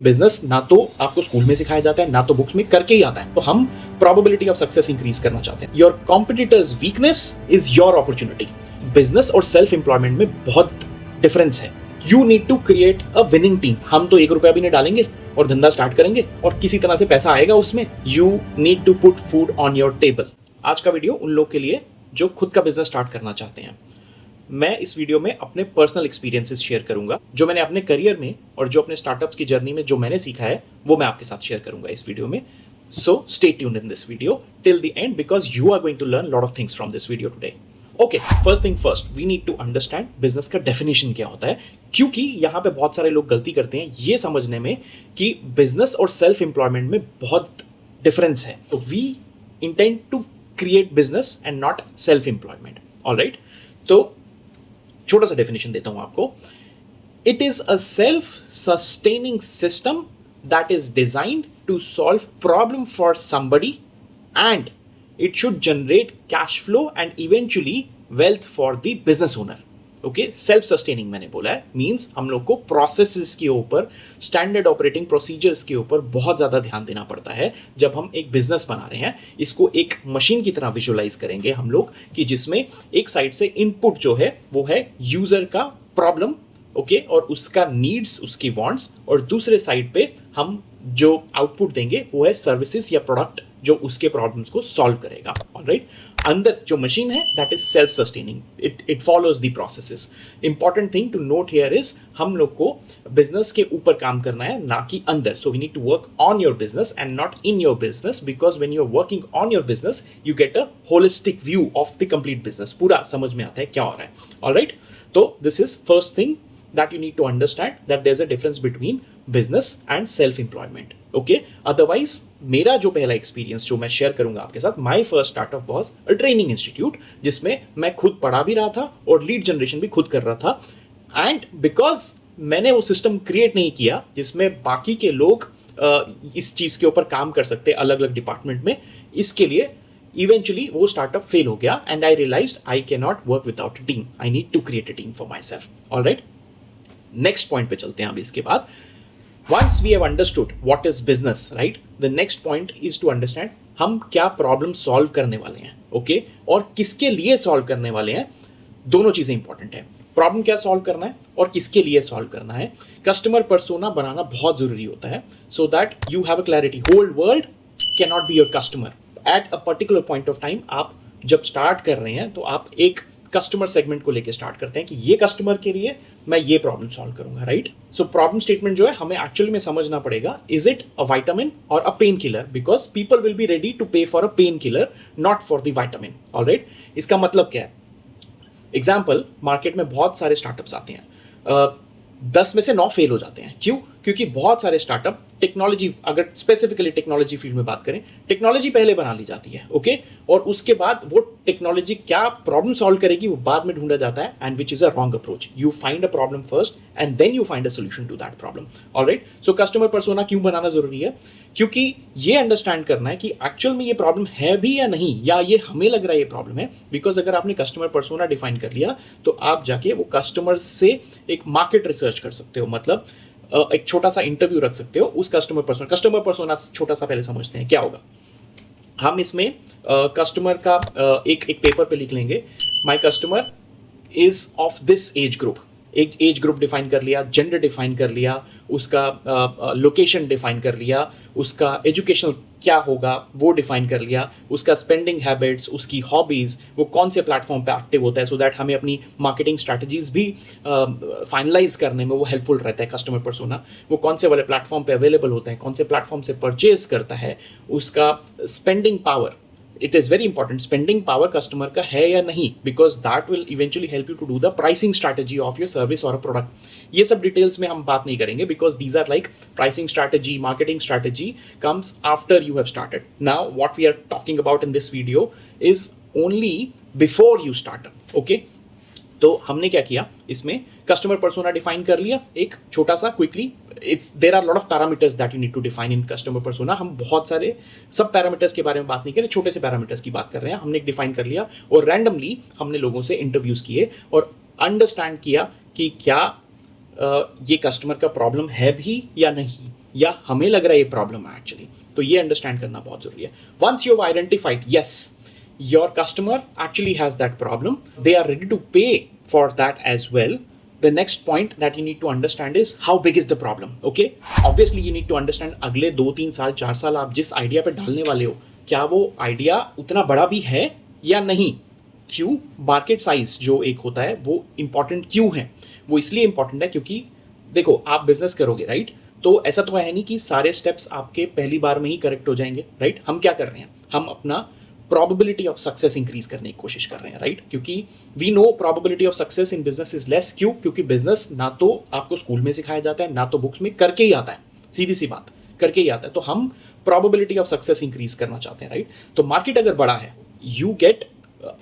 Business ना तो आपको स्कूल में सिखाया जाता है, ना तो बुक्स में करके ही आता है। तो हम प्रोबेबिलिटी ऑफ सक्सेस इंक्रीज करना चाहते हैं। Your competitors weakness is your opportunity. Business और सेल्फ एम्प्लॉयमेंट में बहुत डिफरेंस है। You need to create a winning team. हम तो 1 रुपया भी नहीं डालेंगे और धंधा स्टार्ट करेंगे और किसी तरह से पैसा आएगा उसमें। You need to put food on your table. आज का वीडियो उन लोग के लिए जो खुद का बिजनेस स्टार्ट करना चाहते हैं। मैं इस वीडियो में अपने पर्सनल एक्सपीरियंसेस शेयर करूंगा, जो मैंने अपने करियर में और जो अपने स्टार्टअप्स की जर्नी में जो मैंने सीखा है वो मैं आपके साथ शेयर करूंगा इस वीडियो में। So stay tuned in this video till the end because you are going to learn lot of things from this video today. Okay, first thing first, we need to understand business का definition क्या होता है, क्योंकि यहां पे बहुत सारे लोग गलती करते हैं ये समझने में कि बिजनेस और सेल्फ एम्प्लॉयमेंट में बहुत डिफरेंस है। तो we intend to create business and not self employment. Alright, तो छोटा सा डेफिनेशन देता हूं आपको। It is a self sustaining system that is designed to solve problem for somebody and it should generate cash flow and eventually wealth for the business owner. Okay, self sustaining मैंने बोला है, means हम लोग को processes के ऊपर, standard operating procedures के ऊपर बहुत ज़्यादा ध्यान देना पड़ता है जब हम एक बिजनेस बना रहे हैं। इसको एक मशीन की तरह विजुअलाइज करेंगे हम लोग कि जिसमें एक साइड से इनपुट जो है वो है यूजर का प्रॉब्लम, ओके, और उसका नीड्स, उसकी वांट्स, और दूसरे साइड पे हम जो आउटपुट देंगे वो है सर्विसेज या प्रोडक्ट जो उसके प्रॉब्लम्स को सॉल्व करेगा। ऑलराइट, अंदर जो मशीन है that is self sustaining, it follows the processes. Important thing to note here is हम लोग को बिजनेस के ऊपर काम करना है, ना कि अंदर। So we need to work on your business and not in your business, because when you are working on your business you get a holistic view of the complete business. पूरा समझ में आता है क्या हो रहा है। ऑलराइट, तो this is first thing that you need to understand, that there's a difference between business and self employment. Okay, otherwise मेरा जो पहला एक्सपीरियंस जो मैं शेयर करूंगा आपके साथ, my first startup was a training institute, जिसमें मैं खुद पढ़ा भी रहा था और लीड जनरेशन भी खुद कर रहा था। एंड बिकॉज मैंने वो सिस्टम क्रिएट नहीं किया जिसमें बाकी के लोग इस चीज़ के ऊपर काम कर सकते अलग अलग डिपार्टमेंट में, इसके लिए इवेंचुअली वो स्टार्टअप फेल हो गया and I realised I can not work without a team, I need to create a team for myself. Alright, next point पे चलते हैं अब इसके बाद। Once we have understood what is business, right, the next point is to understand हम क्या problem solve करने वाले हैं, ओके, और किसके लिए सॉल्व करने वाले हैं। दोनों चीजें इंपॉर्टेंट है, प्रॉब्लम क्या सॉल्व करना है और किसके लिए सॉल्व करना है। कस्टमर पर्सोना बनाना बहुत जरूरी होता है so that you have a clarity. Whole world can not be your customer at a particular point of time. आप जब स्टार्ट कर रहे हैं तो आप एक कस्टमर सेगमेंट को लेके स्टार्ट करते हैं कि ये कस्टमर के लिए मैं ये प्रॉब्लम सॉल्व करूंगा, राइट। सो प्रॉब्लम स्टेटमेंट जो है हमें एक्चुअली में समझना पड़ेगा, is it a vitamin or a pain killer, because people will be ready to pay for a pain killer not for the vitamin. Alright, इसका मतलब क्या है। एग्जाम्पल, मार्केट में बहुत सारे स्टार्टअप्स आते हैं, 10 में से 9 फेल हो जाते हैं। क्यों? क्योंकि बहुत सारे स्टार्टअप टेक्नोलॉजी, अगर स्पेसिफिकली टेक्नोलॉजी फील्ड में बात करें, टेक्नोलॉजी पहले बना ली जाती है, ओके, और उसके बाद वो टेक्नोलॉजी क्या प्रॉब्लम सॉल्व करेगी वो बाद में ढूंढा जाता है, and which is a wrong approach. You find a problem first and then you find a solution to that problem. Alright, so customer persona क्यों बनाना जरूरी है? क्योंकि ये अंडरस्टैंड करना है कि एक्चुअल में ये प्रॉब्लम है भी या नहीं, या ये हमें लग रहा है ये प्रॉब्लम है। बिकॉज अगर आपने कस्टमर पर्सोना डिफाइन कर लिया तो आप जाके वो कस्टमर से एक मार्केट रिसर्च कर सकते हो, मतलब एक छोटा सा इंटरव्यू रख सकते हो उस कस्टमर पर्सोना छोटा सा पहले समझते हैं क्या होगा। हम इसमें कस्टमर का एक पेपर पे लिख लेंगे, my customer is of this age group. एक एज ग्रुप डिफाइन कर लिया, जेंडर डिफाइन कर लिया, उसका लोकेशन डिफाइन कर लिया, उसका एजुकेशनल क्या होगा वो डिफाइन कर लिया, उसका स्पेंडिंग हैबिट्स, उसकी हॉबीज़, वो कौन से प्लेटफॉर्म पे एक्टिव होता है, सो दैट हमें अपनी मार्केटिंग स्ट्रैटेजीज भी फाइनलाइज करने में वो हेल्पफुल रहता है। कस्टमर पर्सोना वो कौन से वाले प्लेटफॉर्म पे अवेलेबल होता है, कौन से प्लेटफॉर्म से परचेज करता है, उसका spending power, it is very important, spending power customer का है या नहीं, because that will eventually help you to do the pricing strategy of your service और प्रोडक्ट। ये सब डिटेल्स में हम बात नहीं करेंगे because these are like pricing strategy, marketing strategy comes after you have started. Now what we are talking about in this video is only before you start, okay. तो हमने क्या किया, इसमें कस्टमर पर्सोना डिफाइन कर लिया एक छोटा सा quickly. It's there are lot of parameters that you need to define in customer persona. हम बहुत सारे सब पैरामीटर्स के बारे में बात नहीं कर रहे, छोटे से पैरामीटर्स की बात कर रहे हैं। हमने एक डिफाइन कर लिया और रैंडमली हमने लोगों से इंटरव्यूज किए और अंडरस्टैंड किया कि क्या ये कस्टमर का प्रॉब्लम है भी या नहीं। या हमें लग रहा है ये प्रॉब्लम है एक्चुअली। तो ये अंडरस्टैंड करना बहुत जरूरी है। Once you have identified yes your customer actually has that problem, they are ready to pay for that as well, the next point that you need to understand is how big is the problem. Okay, obviously you need to understand अगले 2-3 साल 4 साल आप जिस idea पे डालने वाले हो, क्या वो आइडिया उतना बड़ा भी है या नहीं। क्यों? मार्केट साइज जो एक होता है वो इंपॉर्टेंट क्यों है? वो इसलिए इंपॉर्टेंट है क्योंकि देखो आप बिजनेस करोगे, राइट? तो ऐसा तो है नहीं कि सारे स्टेप्स आपके पहली बार में ही करेक्ट हो जाएंगे, राइट? हम क्या कर रहे हैं, हम अपना probability ऑफ सक्सेस इंक्रीज करने की कोशिश कर रहे हैं, राइट? क्योंकि we know probability of success in business is less. क्यों? क्योंकि बिजनेस ना तो आपको स्कूल में सिखाया जाता है, ना तो बुक्स में, करके ही आता है। सीधी सी बात, करके ही आता है। तो हम probability ऑफ सक्सेस इंक्रीज करना चाहते हैं, राइट? तो मार्केट अगर बड़ा है, you get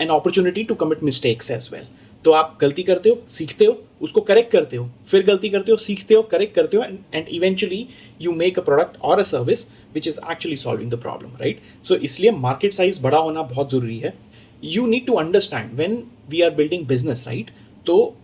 an opportunity to commit mistakes as well. तो आप गलती करते हो, सीखते हो, उसको करेक्ट करते हो, फिर गलती करते हो, सीखते हो, करेक्ट करते हो, and eventually you make a product or a service which is actually solving the problem, right? So इसलिए मार्केट साइज बड़ा होना बहुत जरूरी है। You need to understand when we are building business, right? तो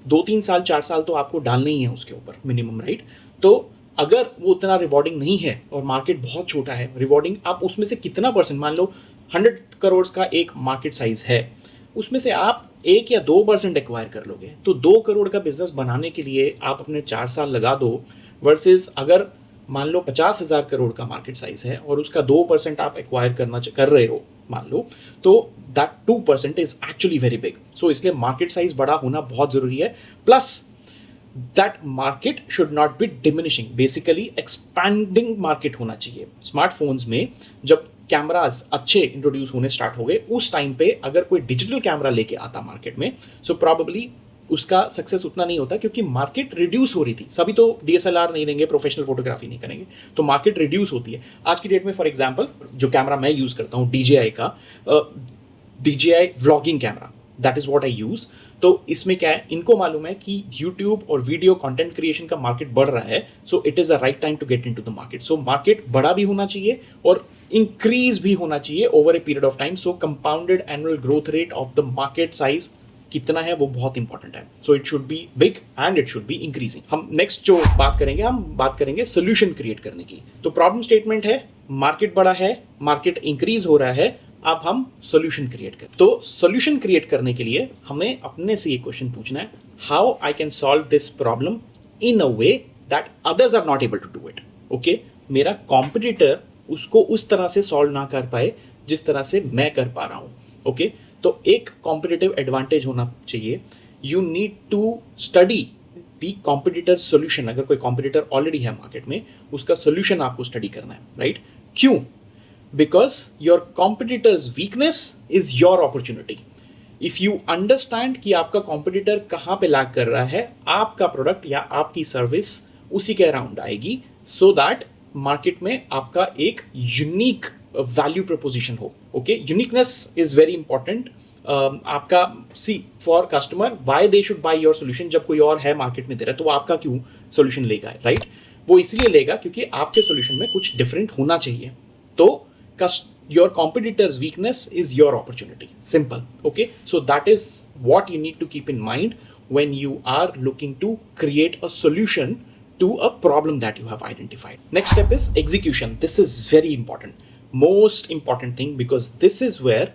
2-3 साल 4 साल तो आपको डालना ही है उसके ऊपर मिनिमम, राइट? तो अगर वो उतना रिवॉर्डिंग नहीं है और मार्केट बहुत छोटा है, रिवॉर्डिंग आप उसमें से कितना परसेंट, मान लो 100 करोड़ का एक मार्केट साइज है, उसमें से आप 1 या 2% एक्वायर कर लोगे, तो 2 करोड़ का बिजनेस बनाने के लिए आप अपने 4 साल लगा दो, वर्सेस अगर मान लो 50,000 करोड़ का मार्केट साइज है और उसका 2% आप एक्वायर कर रहे हो मान लो, तो that 2% is actually very big. So इसलिए मार्केट साइज बड़ा होना बहुत जरूरी है। Plus that market should not be diminishing, basically expanding market होना चाहिए। स्मार्टफोन्स में जब कैमराज अच्छे इंट्रोड्यूस होने स्टार्ट हो गए, उस टाइम पे अगर कोई डिजिटल कैमरा लेके आता मार्केट में, सो प्रॉबेबली उसका सक्सेस उतना नहीं होता, क्योंकि मार्केट रिड्यूस हो रही थी। सभी तो डीएसएलआर नहीं लेंगे, प्रोफेशनल फोटोग्राफी नहीं करेंगे, तो मार्केट रिड्यूस होती है। आज की डेट में फॉर एग्जांपल जो कैमरा मैं यूज़ करता हूँ DJI का, DJI vlogging camera, that is what I use. तो इसमें क्या है, इनको मालूम है कि यूट्यूब और वीडियो कंटेंट क्रिएशन का मार्केट बढ़ रहा है, so it is the right time to get into the market. So market बड़ा भी होना चाहिए और इंक्रीज भी होना चाहिए over a period of time. So compounded annual growth rate of the market size कितना है वो बहुत इंपॉर्टेंट है। So it should be big and it should be increasing. हम नेक्स्ट जो बात करेंगे, हम बात करेंगे सोल्यूशन क्रिएट करने की। तो प्रॉब्लम स्टेटमेंट है, मार्केट बड़ा है, मार्केट इंक्रीज हो रहा है, अब हम सोल्यूशन क्रिएट करें। तो सोल्यूशन क्रिएट करने के लिए हमें अपने से ये क्वेश्चन पूछना है, how I can solve this problem in a way that others are not able to do it. Okay, मेरा कॉम्पिटिटर उसको उस तरह से सॉल्व ना कर पाए जिस तरह से मैं कर पा रहा हूं। ओके, तो एक कॉम्पिटिटिव एडवांटेज होना चाहिए। You need to study the competitor solution. अगर कोई कॉम्पिटिटर ऑलरेडी है मार्केट में, उसका सोल्यूशन आपको स्टडी करना है, राइट? क्यों? Because your competitors weakness is your opportunity. If you understand कि आपका कॉम्पिटिटर कहाँ पे लैग कर रहा है, आपका प्रोडक्ट या आपकी सर्विस उसी के अराउंड आएगी, सो दैट मार्केट में आपका एक यूनिक वैल्यू प्रपोजिशन हो। Okay, uniqueness is very important. आपका see for customer why they should buy your solution. जब कोई और है मार्केट में दे रहा है, तो वो आपका क्यों सोल्यूशन लेगा, राइट? वो इसलिए लेगा क्योंकि आपके सोल्यूशन में कुछ डिफरेंट होना चाहिए। तो your competitor's weakness is your opportunity. Simple. Okay, so that is what you need to keep in mind when you are looking to create a solution to a problem that you have identified. Next step is execution. This is very important, most important thing, because this is where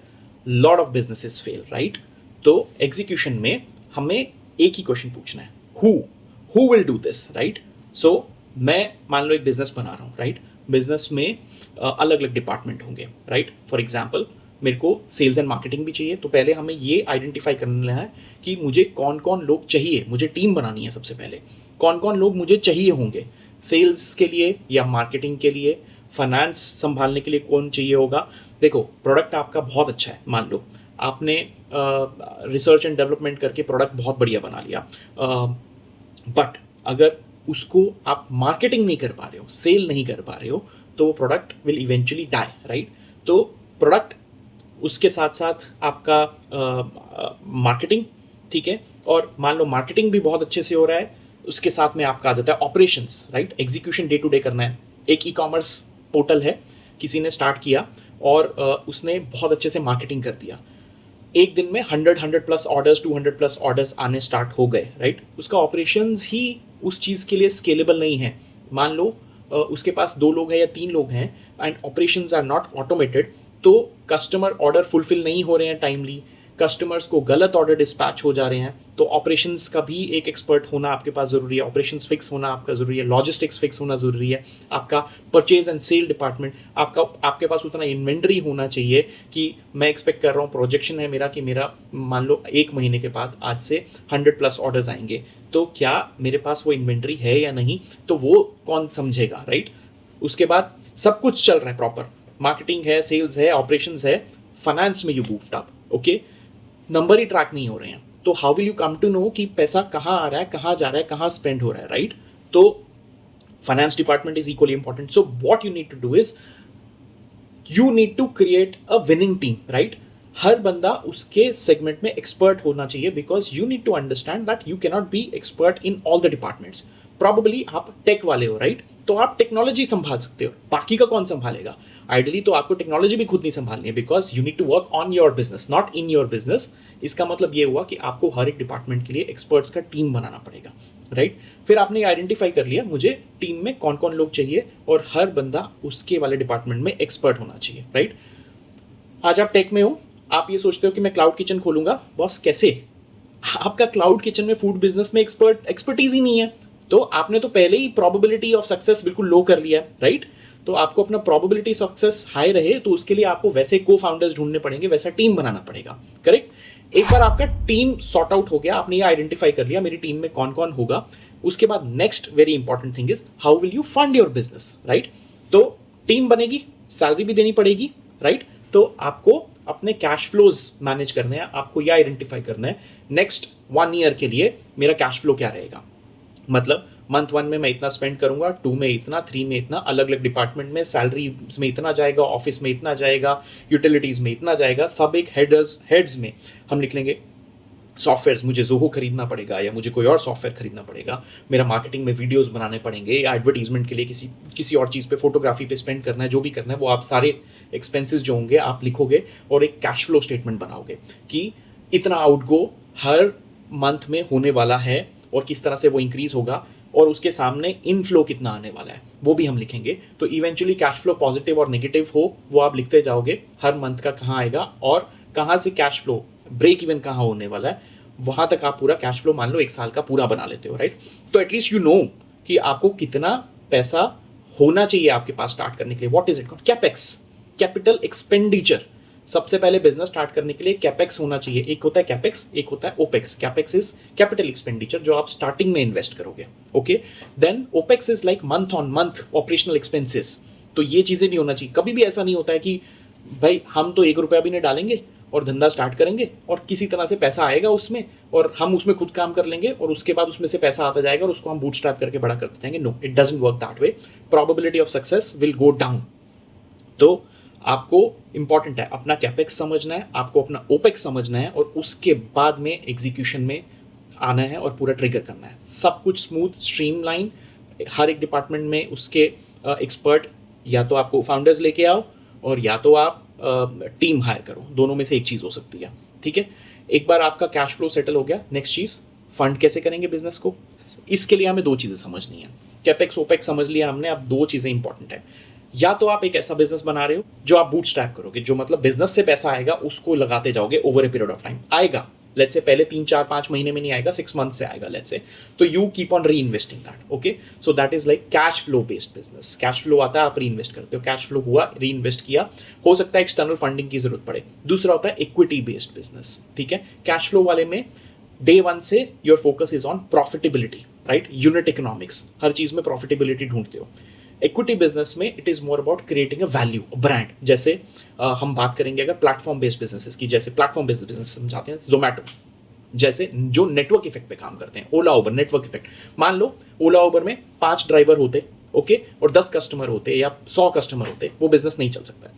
lot of businesses fail, right? तो execution में हमें एक ही question पूछना है, who will do this, right? So मैं मान लो एक business बना रहा हूँ, राइट? बिजनेस में अलग अलग डिपार्टमेंट होंगे, राइट? फॉर एग्जाम्पल मेरे को सेल्स एंड मार्केटिंग भी चाहिए, तो पहले हमें ये आइडेंटिफाई करना है कि मुझे कौन कौन लोग चाहिए। मुझे टीम बनानी है सबसे पहले, कौन कौन लोग मुझे चाहिए होंगे सेल्स के लिए या मार्केटिंग के लिए, फाइनेंस संभालने के लिए कौन चाहिए होगा। देखो, प्रोडक्ट आपका बहुत अच्छा है, मान लो आपने रिसर्च एंड डेवलपमेंट करके प्रोडक्ट बहुत बढ़िया बना लिया, बट अगर उसको आप मार्केटिंग नहीं कर पा रहे हो, सेल नहीं कर पा रहे हो, तो वो product will eventually die, right? तो प्रोडक्ट, उसके साथ साथ आपका मार्केटिंग, ठीक है, और मान लो मार्केटिंग भी बहुत अच्छे से हो रहा है, उसके साथ में आपका आ जाता है operations, right? Execution day to day करना है। एक ई कॉमर्स पोर्टल है, किसी ने स्टार्ट किया और उसने बहुत अच्छे से मार्केटिंग कर दिया, एक दिन में 100 प्लस ऑर्डर्स, 200 प्लस ऑर्डर्स आने स्टार्ट हो गए, राइट? उसका ऑपरेशंस ही उस चीज़ के लिए स्केलेबल नहीं है। मान लो उसके पास 2 लोग हैं या 3 लोग हैं and operations are not automated, तो कस्टमर ऑर्डर फुलफिल नहीं हो रहे हैं टाइमली, कस्टमर्स को गलत ऑर्डर डिस्पैच हो जा रहे हैं, तो ऑपरेशंस का भी एक एक्सपर्ट होना आपके पास ज़रूरी है, ऑपरेशंस फिक्स होना आपका ज़रूरी है, लॉजिस्टिक्स फिक्स होना ज़रूरी है, आपका परचेज एंड सेल डिपार्टमेंट, आपके पास उतना इन्वेंट्री होना चाहिए कि मैं एक्सपेक्ट कर रहा हूँ, प्रोजेक्शन है मेरा कि मेरा मान लो 1 महीने के बाद आज से 100+ ऑर्डर्स आएंगे, तो क्या मेरे पास वो इन्वेंट्री है या नहीं, तो वो कौन समझेगा, राइट। उसके बाद सब कुछ चल रहा है प्रॉपर, मार्केटिंग है, सेल्स है, ऑपरेशंस है, फाइनेंस में you moved up, okay, number ही ट्रैक नहीं हो रहे हैं, तो how will you come to know कि पैसा कहाँ आ रहा है, कहाँ जा रहा है, कहाँ स्पेंड हो रहा है, राइट। तो finance department is equally important. So what you need to do is you need to create a winning team, right. हर बंदा उसके सेगमेंट में एक्सपर्ट होना चाहिए, because you need to understand that you can not be expert in all the departments. Probably आप tech वाले हो, right, तो आप टेक्नोलॉजी संभाल सकते हो, बाकी का कौन संभालेगा। आइडियली तो आपको टेक्नोलॉजी भी खुद नहीं संभालनी है, because you need to work on your business, not in your business. इसका मतलब ये हुआ कि आपको हर एक डिपार्टमेंट के लिए एक्सपर्ट्स का टीम बनाना पड़ेगा, राइट। फिर आपने आइडेंटिफाई कर लिया मुझे टीम में कौन कौन लोग चाहिए और हर बंदा उसके वाले डिपार्टमेंट में एक्सपर्ट होना चाहिए, राइट। आज आप टेक में हो, आप ये सोचते हो कि मैं क्लाउड किचन खोलूंगा, बॉस कैसे, आपका क्लाउड किचन में फूड बिजनेस में एक्सपर्टीज ही नहीं है, तो आपने तो पहले ही प्रोबेबिलिटी ऑफ सक्सेस बिल्कुल लो कर लिया है, राइट। तो आपको अपना प्रोबेबिलिटी सक्सेस हाई रहे, तो उसके लिए आपको वैसे को फाउंडर्स ढूंढने पड़ेंगे, वैसा टीम बनाना पड़ेगा, करेक्ट। एक बार आपका टीम सॉर्ट आउट हो गया, आपने ये आइडेंटिफाई कर लिया मेरी टीम में कौन कौन होगा, उसके बाद next very important thing is how will you fund your business, right. तो टीम बनेगी, सैलरी भी देनी पड़ेगी, राइट। तो आपको अपने कैश फ्लोज मैनेज करने हैं, आपको यह आइडेंटिफाई करना है नेक्स्ट 1 ईयर के लिए मेरा कैश फ्लो क्या रहेगा, मतलब मंथ 1 में मैं इतना स्पेंड करूंगा, 2 में इतना, 3 में इतना, अलग अलग डिपार्टमेंट में सैलरी में इतना जाएगा, ऑफिस में इतना जाएगा, यूटिलिटीज़ में इतना जाएगा, सब एक हेड्स में हम लिख लेंगे। सॉफ्टवेयर, मुझे जोहो खरीदना पड़ेगा या मुझे कोई और सॉफ्टवेयर खरीदना पड़ेगा, मेरा मार्केटिंग में वीडियोस बनाने पड़ेंगे या एडवर्टीजमेंट के लिए किसी और चीज़ पे, फोटोग्राफी पे स्पेंड करना है, जो भी करना है वो आप सारे एक्सपेंसेस जो होंगे आप लिखोगे और एक कैश फ्लो स्टेटमेंट बनाओगे कि इतना आउटगो हर मंथ में होने वाला है और किस तरह से वो इंक्रीज होगा, और उसके सामने इनफ्लो कितना आने वाला है वो भी हम लिखेंगे। तो इवेंचुअली कैश फ्लो पॉजिटिव और नेगेटिव हो वो आप लिखते जाओगे, हर मंथ का कहाँ आएगा और कहाँ से कैश फ्लो ब्रेक इवन कहाँ होने वाला है, वहाँ तक आप पूरा कैश फ्लो मान लो 1 साल का पूरा बना लेते हो, राइट। तो एटलीस्ट यू नो कि आपको कितना पैसा होना चाहिए आपके पास स्टार्ट करने के लिए। What is it called, capex, capital expenditure. सबसे पहले बिजनेस स्टार्ट करने के लिए कैपेक्स होना चाहिए, एक होता है कैपेक्स, एक होता है opex. Capex is capital expenditure जो आप स्टार्टिंग में इन्वेस्ट करोगे, okay. Then opex is like month on month operational expenses. तो ये चीज़ें भी होना चाहिए। कभी भी ऐसा नहीं होता है कि भाई हम तो 1 रुपया भी नहीं डालेंगे और धंधा स्टार्ट करेंगे और किसी तरह से पैसा आएगा उसमें और हम उसमें खुद काम कर लेंगे और उसके बाद उसमें से पैसा आता जाएगा और उसको हम बूटस्ट्रैप करके बड़ा करते जाएंगे। No, it doesn't work that way. Probability of success will go down. तो आपको इंपॉर्टेंट है अपना कैपेक्स समझना है, आपको अपना ओपेक्स समझना है और उसके बाद में एग्जीक्यूशन में आना है और पूरा ट्रिगर करना है। सब कुछ स्मूथ, स्ट्रीमलाइन, हर एक डिपार्टमेंट में उसके एक्सपर्ट या तो आपको फाउंडर्स लेके आओ और या तो आप टीम हायर करो, दोनों में से एक चीज़ हो सकती है, ठीक है। एक बार आपका कैश फ्लो सेटल हो गया, नेक्स्ट चीज़ फंड कैसे करेंगे बिजनेस को। इसके लिए हमें 2 चीज़ें समझनी है। कैपेक्स ओपेक्स समझ लिया हमने, अब 2 चीज़ें इंपॉर्टेंट है। या तो आप एक ऐसा बिजनेस बना रहे हो जो आप बूटस्ट्रैप करोगे, जो मतलब बिजनेस से पैसा आएगा उसको लगाते जाओगे over a period of time. आएगा, लेट्स से पहले 3, 4, 5 महीने में नहीं आएगा, 6 मंथ से आएगा लेट्स से, तो यू कीप ऑन री investing that, okay. So that is like cash flow based business. Cash flow आता है, आप री इन्वेस्ट करते हो, कैश फ्लो हुआ, री इन्वेस्ट किया, हो सकता है एक्सटर्नल फंडिंग की जरूरत पड़े। दूसरा होता है इक्विटी बेस्ड बिजनेस, ठीक है। कैश फ्लो वाले में डे 1 से your focus is on profitability, right, unit economics, हर चीज में प्रॉफिटेबिलिटी ढूंढते हो। इक्विटी बिजनेस में it is more about creating a value, brand. जैसे हम बात करेंगे अगर प्लेटफॉर्म बेस्ड बिजनेसेस की, जैसे प्लेटफॉर्म बेस्ड बिजनेस समझाते हैं, जोमैटो जैसे जो नेटवर्क इफेक्ट पे काम करते हैं, ओला उबर नेटवर्क इफेक्ट। मान लो ओला उबर में 5 ड्राइवर होते, ओके, और 10 कस्टमर होते या 100 कस्टमर होते, वो बिजनेस नहीं चल सकता है।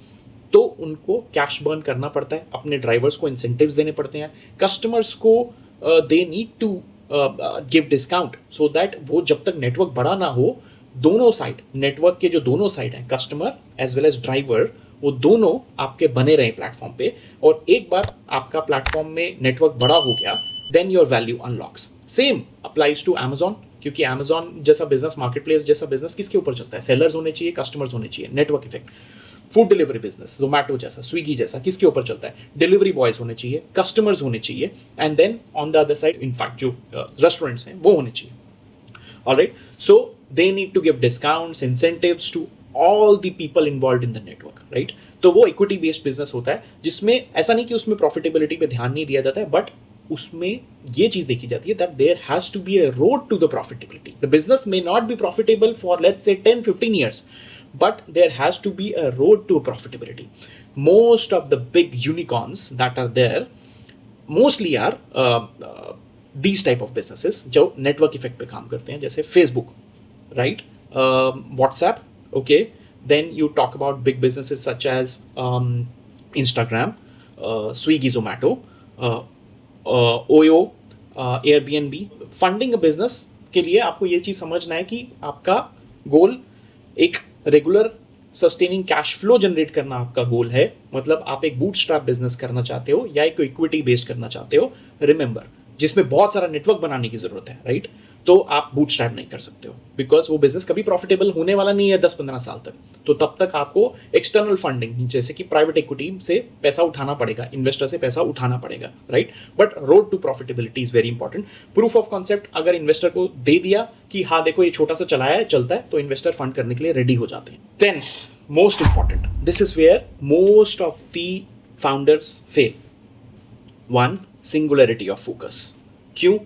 तो उनको कैश बर्न करना पड़ता है, अपने ड्राइवर्स को इंसेंटिव्स देने पड़ते हैं, कस्टमर्स को they need to give discount so that वो जब तक नेटवर्क बड़ा ना हो, दोनों साइड, नेटवर्क के जो दोनों साइड हैं, customer as well as driver, वो दोनों आपके बने रहे प्लेटफॉर्म पे। और एक बार आपका प्लेटफॉर्म में नेटवर्क बड़ा हो गया, then your value unlocks. Same applies to Amazon, क्योंकि Amazon जैसा बिजनेस, मार्केट प्लेस जैसा बिजनेस किसके ऊपर चलता है? सेलर्स होने चाहिए, कस्टमर्स होने चाहिए, network effect. Food delivery business, Zomato जैसा, स्विगी जैसा, किसके ऊपर चलता है? डिलीवरी बॉयज होने चाहिए, कस्टमर्स होने चाहिए, and then on the other side in fact जो रेस्टोरेंट्स हैं वो होने चाहिए. Alright, so they need to give discounts, incentives to all the people involve in the network, right? तो वो इक्विटी बेस्ड बिजनेस होता है, जिसमें ऐसा नहीं कि उसमें प्रॉफिटेबिलिटी पे ध्यान नहीं दिया जाता है, बट उसमें ये चीज देखी जाती है that there has to be a road to the profitability. The business may not be profitable for let's say 10-15 years, but there has to be a road to profitability. Most of the big unicorns that are there mostly are these type of businesses जो network effect पे काम करते हैं, जैसे Facebook, right? WhatsApp, okay? Then you talk about big businesses such as Instagram, Swiggy, Zomato, Oyo, Airbnb. Funding a business के लिए आपको ये चीज़ समझना है कि आपका गोल एक regular sustaining cash flow generate करना आपका गोल है. मतलब आप एक बूटस्ट्रैप बिजनेस करना चाहते हो या एक इक्विटी बेस्ड करना चाहते हो, रिमेंबर, जिसमें बहुत सारा नेटवर्क बनाने की जरूरत है, राइट? तो आप बूटस्ट्रैप नहीं कर सकते हो, बिकॉज वो बिजनेस कभी प्रॉफिटेबल होने वाला नहीं है 10-15 साल तक. तो तब तक आपको एक्सटर्नल फंडिंग जैसे कि प्राइवेट इक्विटी से पैसा उठाना पड़ेगा, इन्वेस्टर से पैसा उठाना पड़ेगा, राइट? But road to profitability is very important. Proof of concept अगर इन्वेस्टर को दे दिया कि हाँ देखो ये छोटा सा चलाया है, चलता है, तो इन्वेस्टर फंड करने के लिए रेडी हो जाते हैं. Then most important, this is where most of the founders fail. One, singularity of focus. क्यों?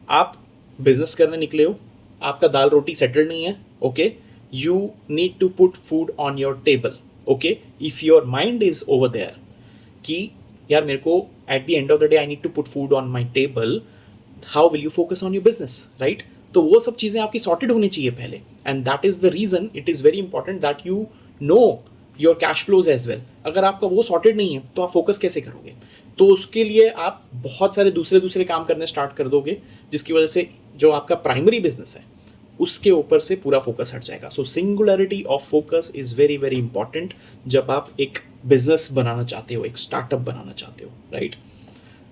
आप बिजनेस करने निकले हो, आपका दाल रोटी सेटल नहीं है, okay? You need to put food on your table, okay? If your mind is over there कि यार मेरे को at the end of the day I need to put food on my table, how will you focus on your business, right? तो वो सब चीज़ें आपकी sorted होनी चाहिए पहले, and that is the reason it is very important that you know your cash flows as well. अगर आपका वो सॉर्टेड नहीं है तो आप फोकस कैसे करोगे? तो उसके लिए आप बहुत सारे दूसरे काम करने स्टार्ट कर दोगे, जिसकी वजह से जो आपका प्राइमरी बिजनेस है उसके ऊपर से पूरा फोकस हट जाएगा. So singularity of focus is very very important जब आप एक बिजनेस बनाना चाहते हो, एक स्टार्टअप बनाना चाहते हो, राइट?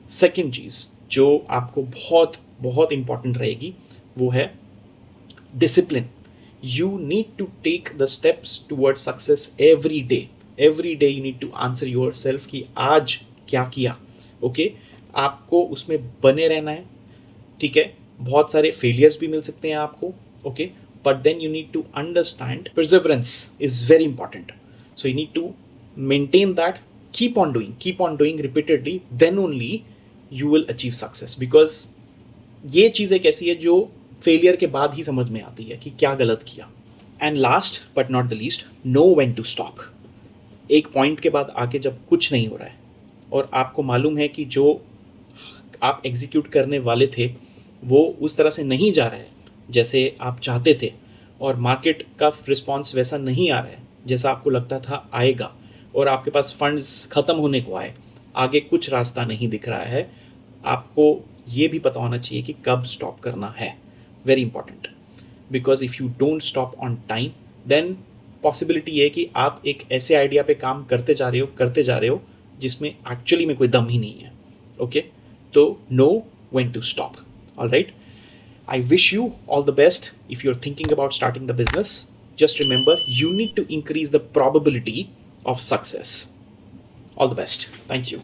सेकेंड चीज जो आपको बहुत बहुत इंपॉर्टेंट रहेगी वो है discipline. You need to take the steps toward success every day. Every day you need to answer yourself कि आज क्या किया, ओके? आपको उसमें बने रहना है, ठीक है? बहुत सारे फेलियर्स भी मिल सकते हैं आपको, okay? But then you need to understand perseverance is very important. So you need to maintain that, keep on doing repeatedly, then only you will achieve success. Because ये चीज़ एक ऐसी है जो फेलियर के बाद ही समझ में आती है कि क्या गलत किया. And last but not the least, know when to stop. एक पॉइंट के बाद आके जब कुछ नहीं हो रहा है और आपको मालूम है कि जो आप एग्जीक्यूट करने वाले थे वो उस तरह से नहीं जा रहा है जैसे आप चाहते थे, और मार्केट का रिस्पॉन्स वैसा नहीं आ रहा है जैसा आपको लगता था आएगा, और आपके पास फंड्स ख़त्म होने को आए, आगे कुछ रास्ता नहीं दिख रहा है, आपको ये भी पता होना चाहिए कि कब स्टॉप करना है. Very important, because if you don't stop on time then possibility ये कि आप एक ऐसे आइडिया पे काम करते जा रहे हो जिसमें एक्चुअली में कोई दम ही नहीं है, ओके? तो know when to stop. Alright, I wish you all the best if you're thinking about starting the business. Just remember, you need to increase the probability of success. All the best. Thank you.